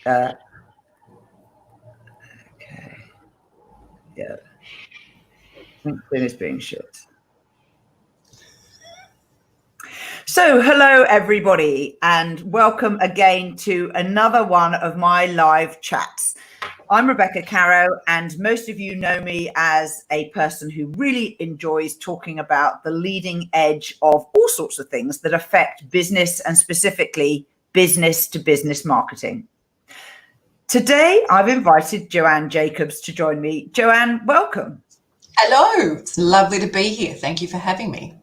Okay. Yeah. LinkedIn is being shit. So, hello everybody, and welcome again to another one of my live chats. I'm Rebecca Caroe, and most of you know me as a person who really enjoys talking about the leading edge of all sorts of things that affect business and specifically business to business marketing. Today, I've invited Joanne Jacobs to join me. Joanne, welcome. Hello, it's lovely to be here. Thank you for having me.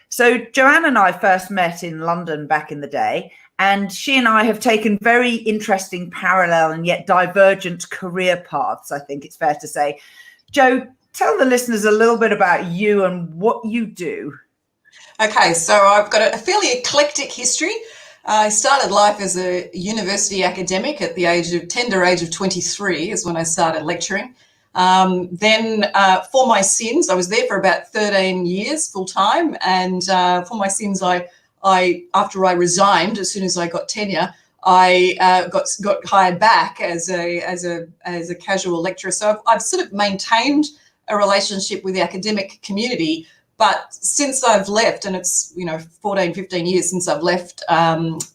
So Joanne and I first met in London back in the day, and she and I have taken very interesting parallel and yet divergent career paths, I think it's fair to say. Jo, tell the listeners a little bit about you and what you do. Okay, so I've got a fairly eclectic history. I started life as a university academic at the tender age of 23 is when I started lecturing. Then for my sins, I was there for about 13 years full time, and for my sins, I after I resigned, as soon as I got tenure, I got hired back as a casual lecturer. So I've sort of maintained a relationship with the academic community. But since I've left, and it's 14, 15 years since I've left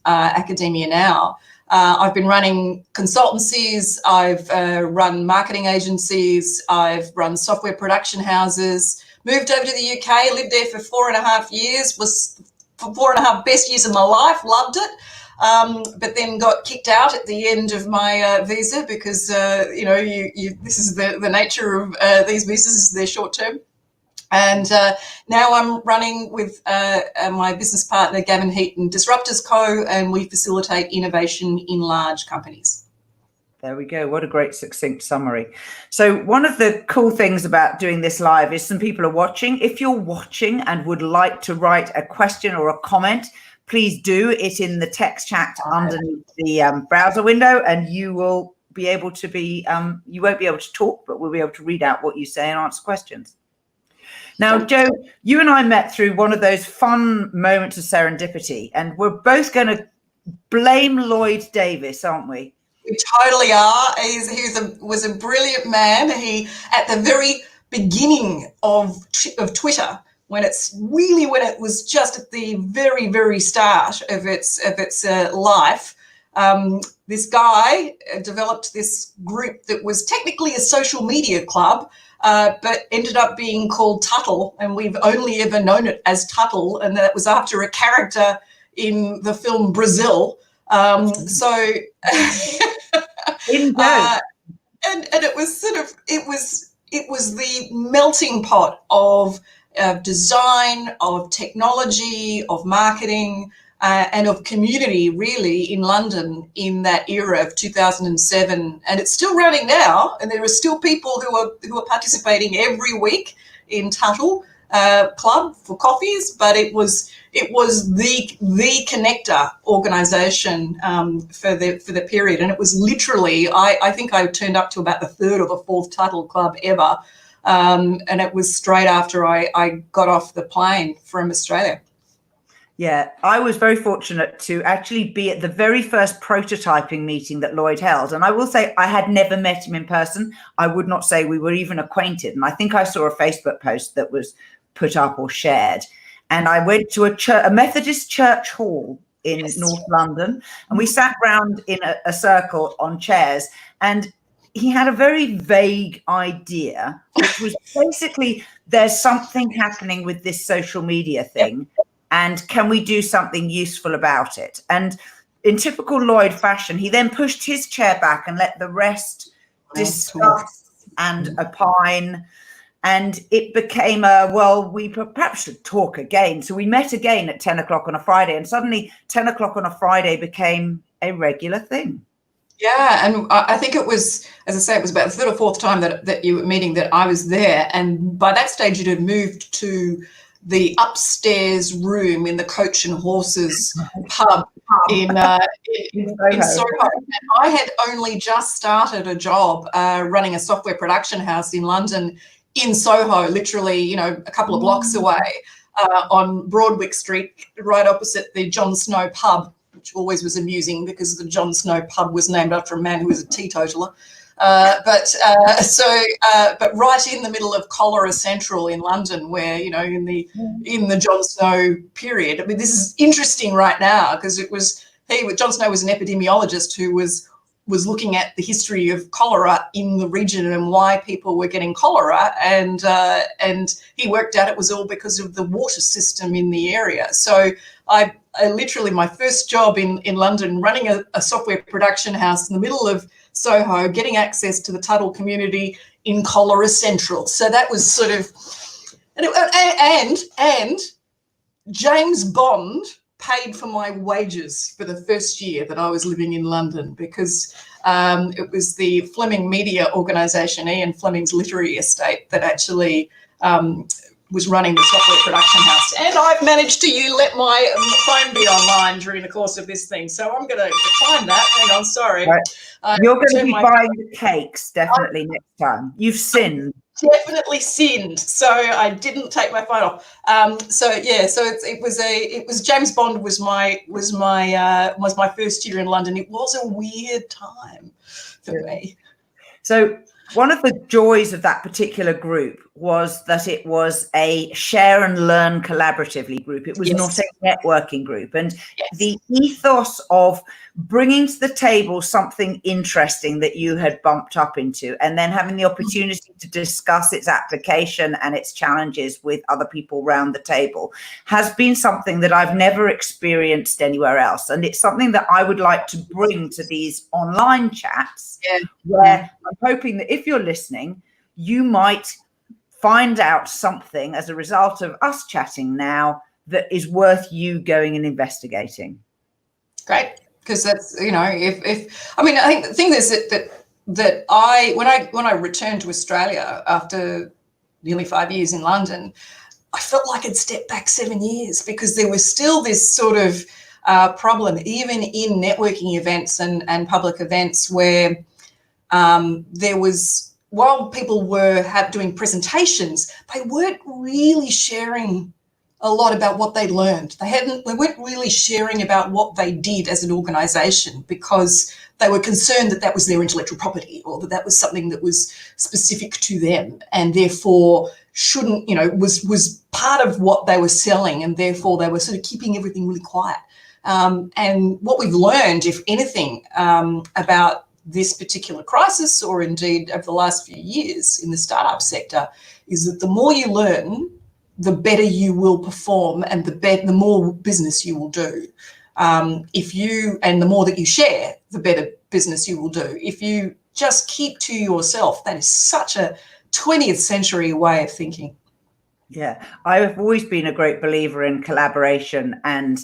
academia now, I've been running consultancies, I've run marketing agencies, I've run software production houses, moved over to the UK, lived there for 4.5 years, was for 4.5 best years of my life, loved it, but then got kicked out at the end of my visa because, this is the nature of these visas, they're short term. And now I'm running with my business partner, Gavin Heaton, Disruptors Co, and we facilitate innovation in large companies. There we go. What a great succinct summary. So one of the cool things about doing this live is some people are watching. If you're watching and would like to write a question or a comment, please do it in the text chat underneath the browser window, and you will be able to be, you won't be able to talk, but we'll be able to read out what you say and answer questions. Now, Jo, you and I met through one of those fun moments of serendipity, and we're both going to blame Lloyd Davis, aren't we? We totally are. He was a brilliant man. He, at the very beginning of Twitter, when it was just at the very, very start of its life, this guy developed this group that was technically a social media club, but ended up being called Tuttle, and we've only ever known it as Tuttle, and that was after a character in the film Brazil. And it was it was the melting pot of design, of technology, of marketing, and of community, really, in London in that era of 2007, and it's still running now. And there are still people who are participating every week in Tuttle Club for coffees. But it was the connector organisation for the period, and it was literally I think I turned up to about the third or the fourth Tuttle Club ever, and it was straight after I got off the plane from Australia. Yeah, I was very fortunate to actually be at the very first prototyping meeting that Lloyd held. And I will say I had never met him in person. I would not say we were even acquainted. And I think I saw a Facebook post that was put up or shared. And I went to a Methodist church hall in North London, and we sat round in a circle on chairs. And he had a very vague idea, which was basically there's something happening with this social media thing. And can we do something useful about it? And in typical Lloyd fashion, he then pushed his chair back and let the rest discuss and opine. And it became we perhaps should talk again. So we met again at 10 o'clock on a Friday, and suddenly 10 o'clock on a Friday became a regular thing. Yeah, and I think it was, as I say, it was about the third or fourth time that you were meeting that I was there. And by that stage, it had moved to the upstairs room in the Coach and Horses pub in Soho. I had only just started a job running a software production house in London in Soho, literally, a couple of blocks away on Broadwick Street, right opposite the John Snow pub, which always was amusing because the Jon Snow pub was named after a man who was a teetotaler. But right in the middle of Cholera Central in London, where, you know, in the Jon Snow period. I mean, this is interesting right now because Jon Snow was an epidemiologist who was looking at the history of cholera in the region and why people were getting cholera, and he worked out it was all because of the water system in the area. So I literally, my first job in London, running a software production house in the middle of Soho, getting access to the Tuttle community in Cholera Central. So that was sort of, and James Bond paid for my wages for the first year that I was living in London, because it was the Fleming Media Organisation, Ian Fleming's literary estate, that actually was running the software production house. And I've managed to let my phone be online during the course of this thing. So I'm going to decline that. Hang on, sorry. Right. You're going to be buying the cakes definitely next time. You've sinned. Definitely sinned. So I didn't take my phone off. It was James Bond was my first year in London. It was a weird time for me. So one of the joys of that particular group was that it was a share and learn collaboratively group. It was not a networking group. And the ethos of bringing to the table something interesting that you had bumped up into, and then having the opportunity to discuss its application and its challenges with other people around the table, has been something that I've never experienced anywhere else. And it's something that I would like to bring to these online chats, where I'm hoping that if you're listening, you might find out something as a result of us chatting now that is worth you going and investigating. Great. Because that's, you know, if I mean, I think the thing is that when I returned to Australia after nearly 5 years in London, I felt like I'd stepped back 7 years, because there was still this sort of problem, even in networking events and public events, where there was, while people were doing presentations, they weren't really sharing a lot about what they learned. They weren't really sharing about what they did as an organisation, because they were concerned that that was their intellectual property, or that was something that was specific to them, and therefore shouldn't, you know, was part of what they were selling, and therefore they were sort of keeping everything really quiet. And what we've learned, if anything, about this particular crisis, or indeed over the last few years in the startup sector, is that the more you learn, the better you will perform, and the more business you will do. And the more that you share, the better business you will do. If you just keep to yourself, that is such a 20th century way of thinking. Yeah, I've always been a great believer in collaboration and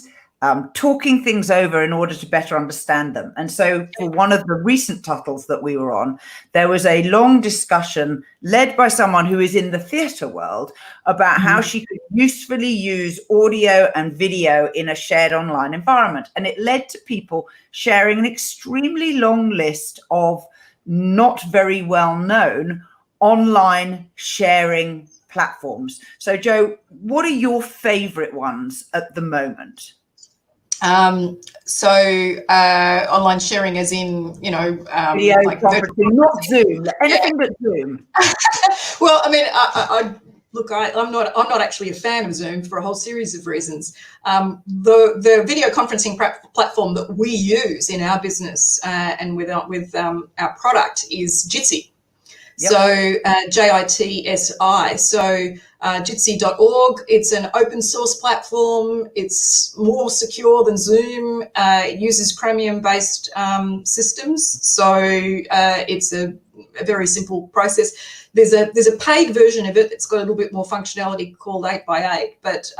talking things over in order to better understand them. And so for one of the recent Tuttles that we were on, there was a long discussion led by someone who is in the theatre world about how she could usefully use audio and video in a shared online environment. And it led to people sharing an extremely long list of not very well known online sharing platforms. So Jo, what are your favorite ones at the moment? Online sharing, as in, you know, video like conferencing, not Zoom, anything but Zoom. Well, I mean, I'm not actually a fan of Zoom for a whole series of reasons. The video conferencing platform that we use in our business and with our product is Jitsi. Yep. So JITSI. So Jitsi.org. It's an open source platform. It's more secure than Zoom. It uses Chromium-based systems. So it's a very simple process. There's a paid version of it. It's got a little bit more functionality called 8x8, but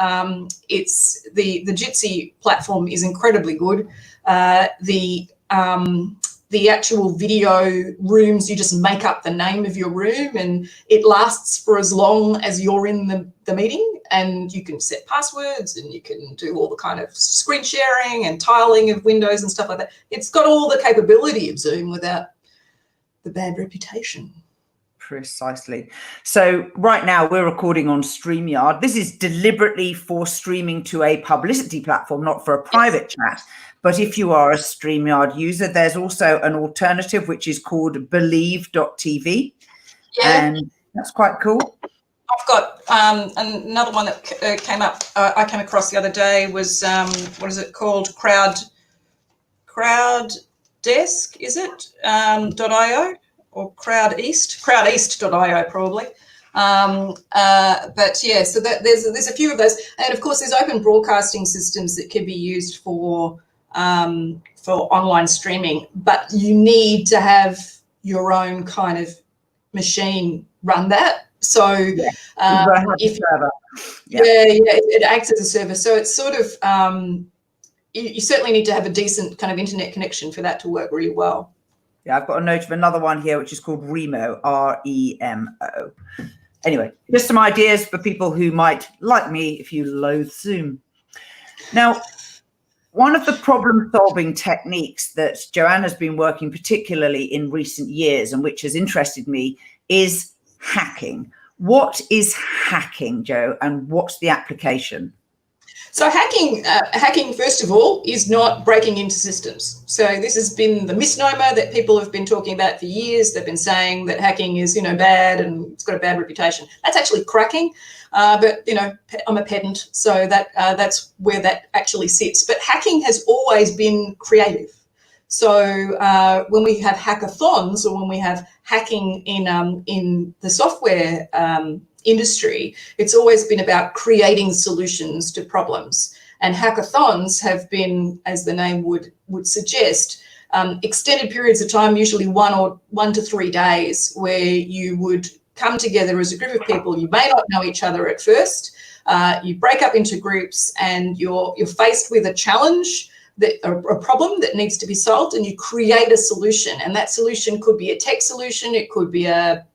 it's the Jitsi platform is incredibly good. The actual video rooms, you just make up the name of your room and it lasts for as long as you're in the meeting, and you can set passwords and you can do all the kind of screen sharing and tiling of windows and stuff like that. It's got all the capability of Zoom without the bad reputation. Precisely. So right now we're recording on StreamYard. This is deliberately for streaming to a publicity platform, not for a private chat. But if you are a StreamYard user, there's also an alternative, which is called believe.tv. Yeah. And that's quite cool. I've got another one that came up. I came across the other day was what is it called? Crowddesk, is it? .io or crowdeast.io probably. But yeah, so that there's a few of those, and of course there's open broadcasting systems that can be used for online streaming, but you need to have your own kind of machine run that. So if it acts as a server, so it's sort of you certainly need to have a decent kind of internet connection for that to work really well. Yeah, I've got a note of another one here, which is called Remo, Remo. Anyway, just some ideas for people who might, like me, if you loathe Zoom. Now, one of the problem-solving techniques that Joanne has been working particularly in recent years, and which has interested me, is hacking. What is hacking, Jo, and what's the application? So hacking, first of all, is not breaking into systems. So this has been the misnomer that people have been talking about for years. They've been saying that hacking is, bad and it's got a bad reputation. That's actually cracking. But, I'm a pedant, so that's where that actually sits. But hacking has always been creative. So when we have hackathons, or when we have hacking in the software industry, it's always been about creating solutions to problems. And hackathons have been, as the name would suggest, extended periods of time, usually 1 to 3 days, where you would come together as a group of people. You may not know each other at first. You break up into groups, and you're faced with a challenge, a problem that needs to be solved, and you create a solution. And that solution could be a tech solution, it could be a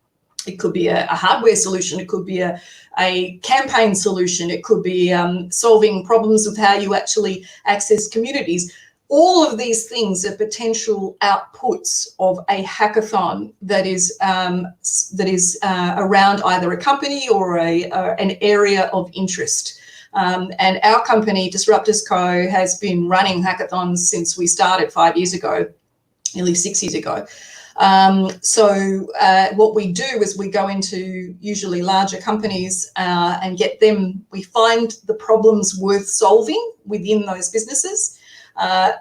hardware solution, it could be a campaign solution, it could be solving problems of how you actually access communities. All of these things are potential outputs of a hackathon that is around either a company or an area of interest. And our company, Disruptors Co, has been running hackathons since we started 5 years ago, nearly 6 years ago. So what we do is we go into usually larger companies and get them, we find the problems worth solving within those businesses.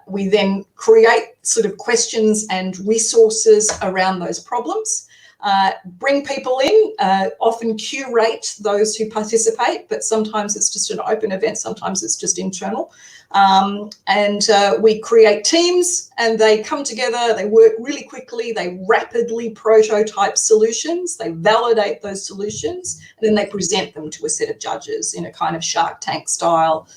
We then create sort of questions and resources around those problems, bring people in, often curate those who participate, but sometimes it's just an open event, sometimes it's just internal. And we create teams, and they come together, they work really quickly, they rapidly prototype solutions, they validate those solutions, and then they present them to a set of judges in a kind of Shark Tank style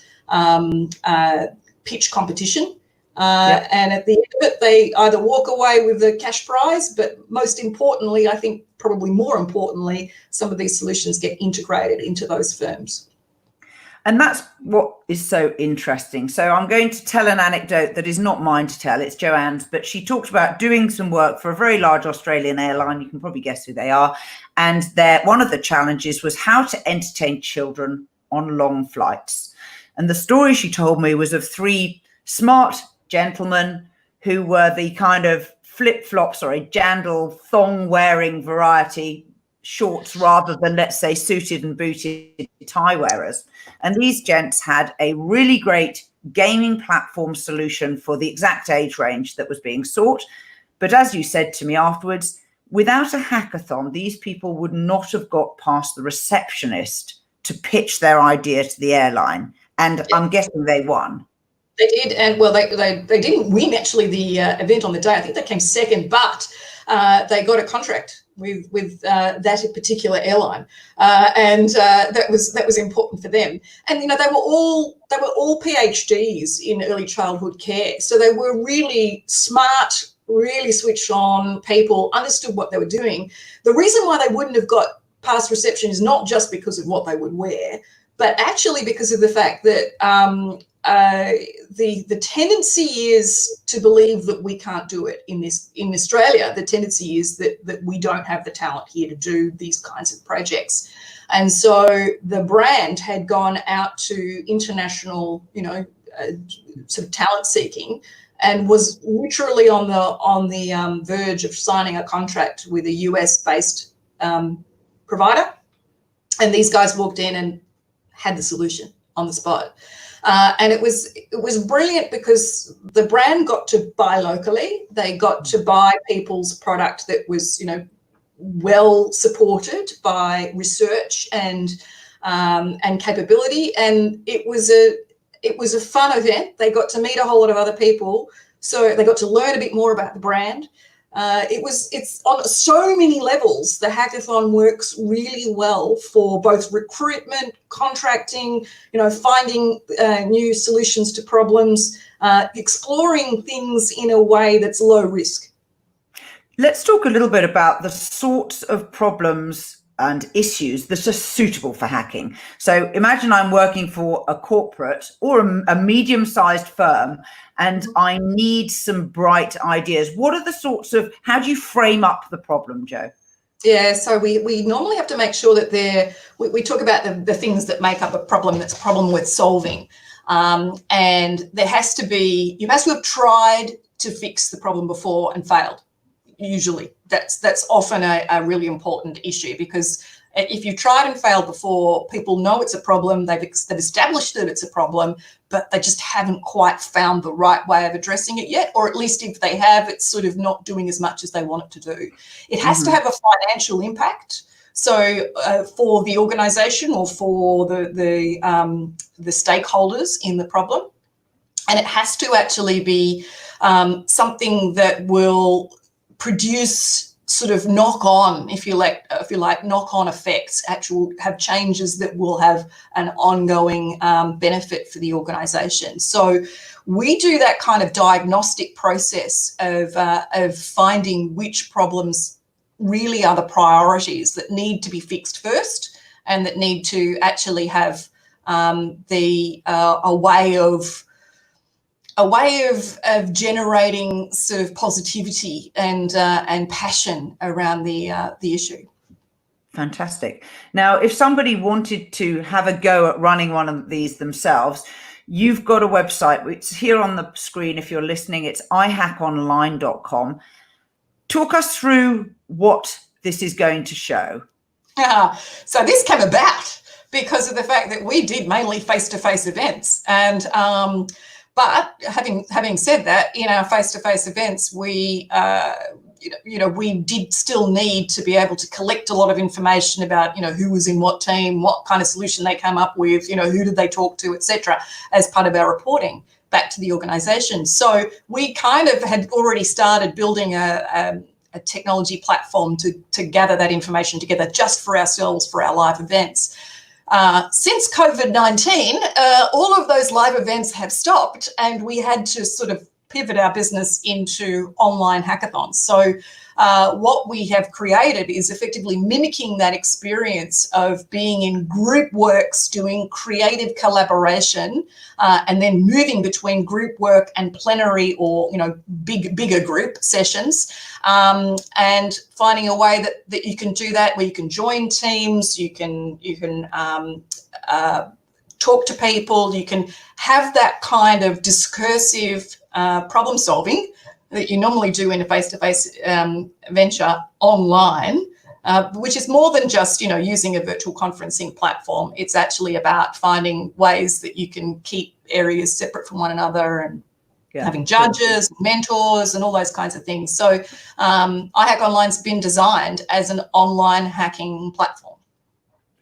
pitch competition. And at the end of it, they either walk away with the cash prize, but most importantly, I think probably more importantly, some of these solutions get integrated into those firms. And that's what is so interesting. So I'm going to tell an anecdote that is not mine to tell, it's Joanne's, but she talked about doing some work for a very large Australian airline. You can probably guess who they are. And one of the challenges was how to entertain children on long flights. And the story she told me was of 3 smart gentlemen who were the kind of flip-flops or a jandal thong-wearing variety, shorts rather than, let's say, suited and booted tie wearers. And these gents had a really great gaming platform solution for the exact age range that was being sought. But as you said to me afterwards, without a hackathon, these people would not have got past the receptionist to pitch their idea to the airline. And I'm guessing they won. They did, and well, they didn't win actually the event on the day. I think they came second, but they got a contract with that particular airline, and that was important for them. And they were all PhDs in early childhood care, so they were really smart, really switched on people, understood what they were doing. The reason why they wouldn't have got past reception is not just because of what they would wear, but actually because of the fact that the tendency is to believe that we can't do it in Australia. The tendency is that we don't have the talent here to do these kinds of projects. And so the brand had gone out to international, sort of talent seeking, and was literally on the verge of signing a contract with a US-based provider. And these guys walked in and had the solution on the spot. And it was brilliant because the brand got to buy locally. They got to buy people's product that was, well supported by research and capability. And it was a fun event. They got to meet a whole lot of other people, so they got to learn a bit more about the brand. It's on so many levels. The hackathon works really well for both recruitment, contracting, finding new solutions to problems, exploring things in a way that's low risk. Let's talk a little bit about the sorts of problems and issues that are suitable for hacking. So imagine I'm working for a corporate or a medium-sized firm, and I need some bright ideas. What are the sorts of, how do you frame up the problem, Jo? Yeah, so we normally have to make sure that we talk about the things that make up a problem that's a problem worth solving. And there has to be, you must have tried to fix the problem before and failed. Usually that's often a really important issue, because if you've tried and failed before, people know it's a problem, they've established that it's a problem, but they just haven't quite found the right way of addressing it yet, or at least if they have, it's sort of not doing as much as they want it to do. It has to have a financial impact. So for the organisation or for the stakeholders in the problem, and it has to actually be something that will produce sort of knock-on, if you like, knock-on effects, have changes that will have an ongoing benefit for the organisation. So we do that kind of diagnostic process of finding which problems really are the priorities that need to be fixed first, and that need to actually have a way of generating sort of positivity and passion around the issue. Fantastic. Now, if somebody wanted to have a go at running one of these themselves, you've got a website. It's here on the screen if you're listening. It's ihackonline.com. Talk us through what this is going to show. So this came about because of the fact that we did mainly face-to-face events, and but having said that, in our face-to-face events, we did still need to be able to collect a lot of information about, who was in what team, what kind of solution they came up with, who did they talk to, etc., as part of our reporting back to the organisation. So we kind of had already started building a technology platform to gather that information together just for ourselves, for our live events. Since COVID-19, all of those live events have stopped, and we had to sort of pivot our business into online hackathons. So what we have created is effectively mimicking that experience of being in group works, doing creative collaboration, and then moving between group work and plenary or bigger group sessions, and finding a way that you can do that, where you can join teams, you can talk to people, you can have that kind of discursive problem solving that you normally do in a face-to-face venture online, which is more than just using a virtual conferencing platform. It's actually about finding ways that you can keep areas separate from one another, and having judges, mentors, and all those kinds of things. So iHack Online's been designed as an online hacking platform.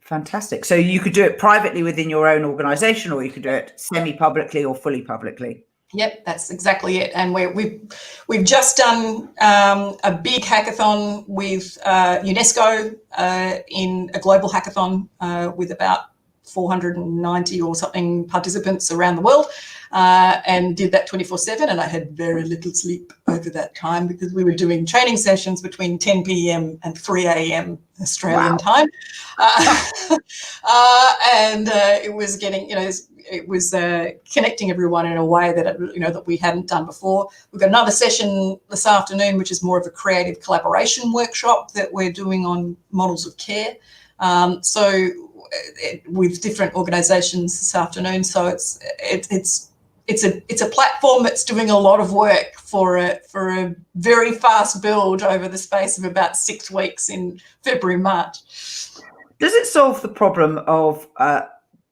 Fantastic. So you could do it privately within your own organisation, or you could do it semi-publicly or fully publicly. Yep, that's exactly it. And we've just done a big hackathon with UNESCO in a global hackathon with about 490 or something participants around the world, and did that 24/7. And I had very little sleep over that time because we were doing training sessions between 10 p.m. and 3 a.m. Australian time. And it was getting, it was connecting everyone in a way that, that we hadn't done before. We've got another session this afternoon, which is more of a creative collaboration workshop that we're doing on models of care. With different organisations this afternoon. So it's it's a platform that's doing a lot of work for a very fast build over the space of about 6 weeks in February, March. Does it solve the problem of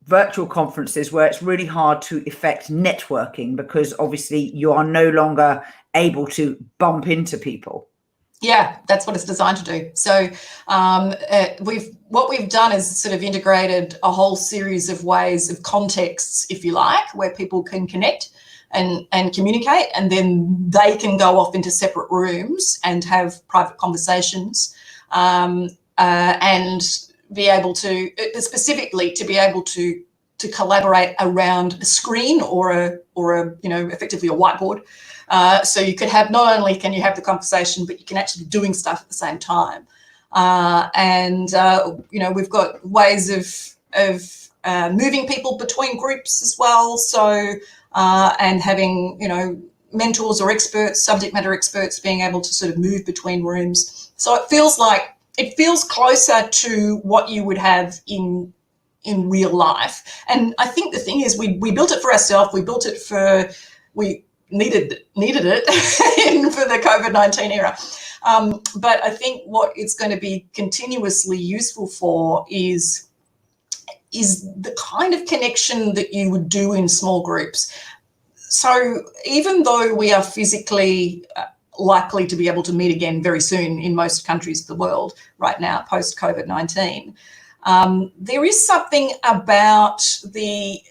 virtual conferences where it's really hard to effect networking because obviously you are no longer able to bump into people? Yeah, that's what it's designed to do. So what we've done is sort of integrated a whole series of ways of contexts, if you like, where people can connect and communicate, and then they can go off into separate rooms and have private conversations and be able to, specifically to be able to collaborate around a screen or a effectively a whiteboard. So you could have, not only can you have the conversation, but you can actually be doing stuff at the same time. We've got ways of moving people between groups as well. So and having mentors or experts, subject matter experts, being able to sort of move between rooms. So it feels closer to what you would have in real life. And I think the thing is, we built it for ourselves. We built it we needed it for the COVID-19 era. But I think what it's going to be continuously useful for is the kind of connection that you would do in small groups. So even though we are physically likely to be able to meet again very soon in most countries of the world right now, post-COVID-19, there is something about the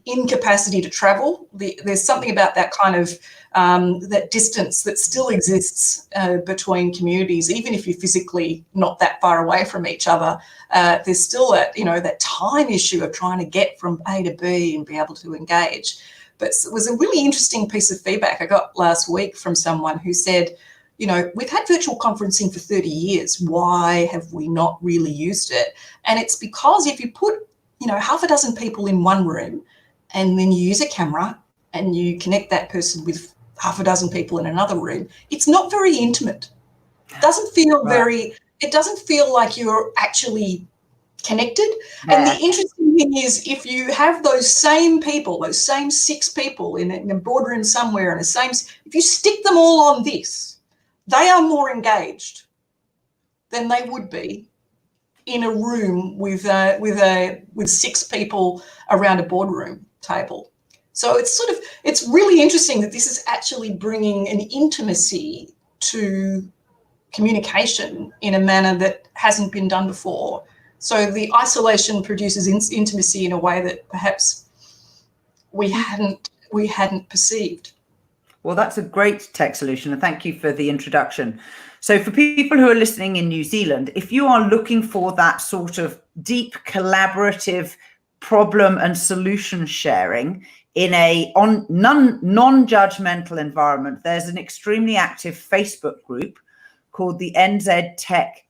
incapacity to travel. There's something about that kind of that distance that still exists between communities, even if you're physically not that far away from each other. There's still that time issue of trying to get from A to B and be able to engage. But it was a really interesting piece of feedback I got last week from someone who said, we've had virtual conferencing for 30 years. Why have we not really used it? And it's because if you put half a dozen people in one room, and then you use a camera and you connect that person with half a dozen people in another room, it's not very intimate. It doesn't feel it doesn't feel like you're actually connected. Yeah. And the interesting thing is, if you have those same people, those same 6 people in a boardroom somewhere, if you stick them all on this, they are more engaged than they would be in a room with 6 people around a boardroom table. So it's really interesting that this is actually bringing an intimacy to communication in a manner that hasn't been done before. So the isolation produces intimacy in a way that perhaps we hadn't perceived. Well, that's a great tech solution, and thank you for the introduction. So for people who are listening in New Zealand, if you are looking for that sort of deep collaborative problem and solution sharing in a non-judgmental environment, there's an extremely active Facebook group called the NZ Tech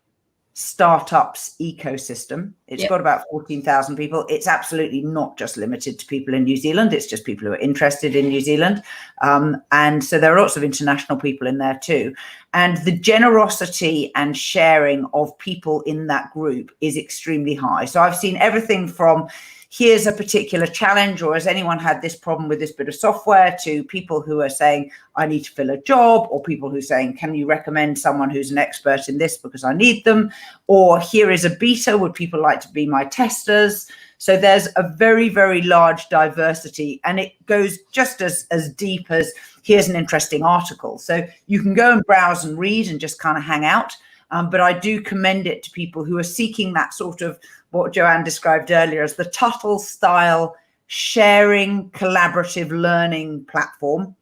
Startups Ecosystem. It's got about 14,000 people. It's absolutely not just limited to people in New Zealand. It's just people who are interested in New Zealand. And so there are lots of international people in there too. And the generosity and sharing of people in that group is extremely high. So I've seen everything from here's a particular challenge, or has anyone had this problem with this bit of software, to people who are saying, I need to fill a job, or people who are saying, can you recommend someone who's an expert in this because I need them? Or here is a beta, would people like to be my testers? So there's a very, very large diversity, and it goes just as deep as here's an interesting article. So you can go and browse and read and just kind of hang out. But I do commend it to people who are seeking that sort of what Joanne described earlier as the Tuttle style sharing, collaborative learning platform.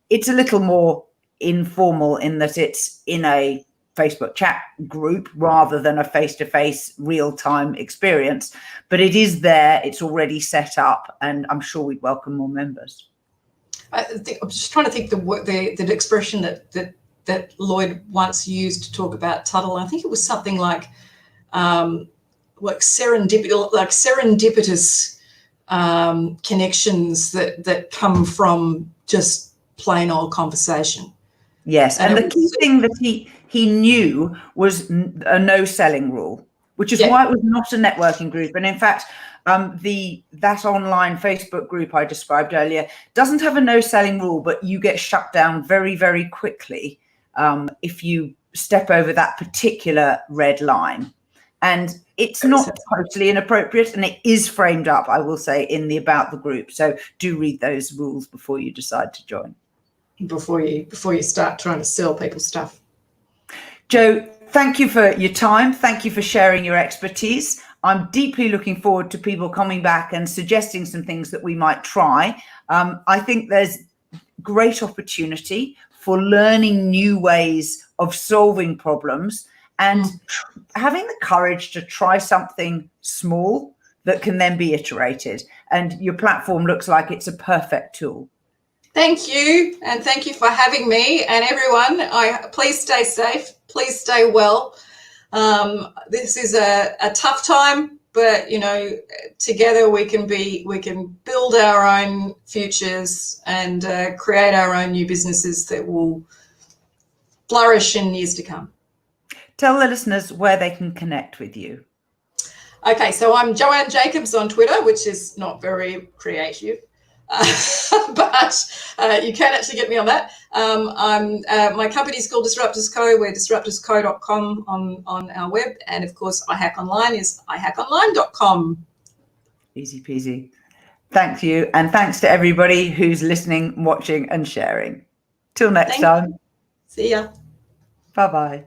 It's a little more informal in that it's in a Facebook chat group rather than a face-to-face real-time experience, but it is there, it's already set up, and I'm sure we'd welcome more members. I'm just trying to think the expression that Lloyd once used to talk about Tuttle. I think it was something like serendipitous connections that come from just plain old conversation. Yes, and the key thing that he knew was a no selling rule, which is why it was not a networking group. And in fact, that online Facebook group I described earlier doesn't have a no selling rule, but you get shut down very, very quickly if you step over that particular red line. And it's not totally inappropriate, and it is framed up, I will say, in the about the group. So do read those rules before you decide to join. Before you start trying to sell people stuff. Jo, thank you for your time. Thank you for sharing your expertise. I'm deeply looking forward to people coming back and suggesting some things that we might try. I think there's great opportunity for learning new ways of solving problems and having the courage to try something small that can then be iterated. And your platform looks like it's a perfect tool. Thank you. And thank you for having me. And everyone, please stay safe. Please stay well. This is a tough time, but, you know, together we can build our own futures and create our own new businesses that will flourish in years to come. Tell the listeners where they can connect with you. Okay, so I'm Joanne Jacobs on Twitter, which is not very creative, but you can actually get me on that. My company's called Disruptors Co. We're disruptorsco.com on our web, and of course, iHack Online is ihackonline.com. Easy peasy. Thank you, and thanks to everybody who's listening, watching, and sharing. Till next time. See ya. Bye-bye.